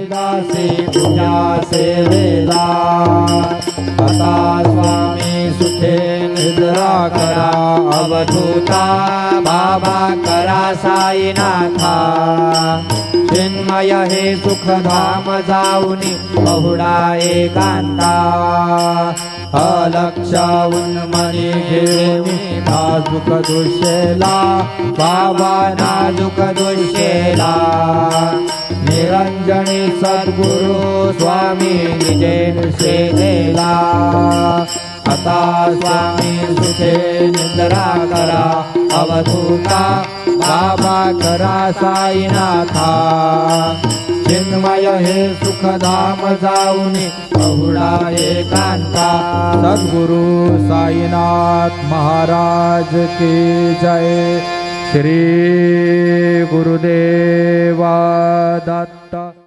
दासी तुझ्या सेवेला. आता स्वामी सुखे निद्रा करा अवधूता बाबा करा साईनाथा. चिन्मय हे सुखधाम जाऊनी बहुडा एकांता. अलक्षाहून मनी घेऊनी नाजूक दृश्येला बाबा नाजूक दृश्येला. निरंजनी सद्गुरु स्वामी निजेन सेवेला. आता स्वामी सुखे निद्रा करा अवधूता बाबा करा साईनाथा. चिन्मय हे सुखधाम जाऊनी बहुडा एकांता. सद्गुरु साईनाथ महाराज की जय. श्री गुरुदेवा दत्त.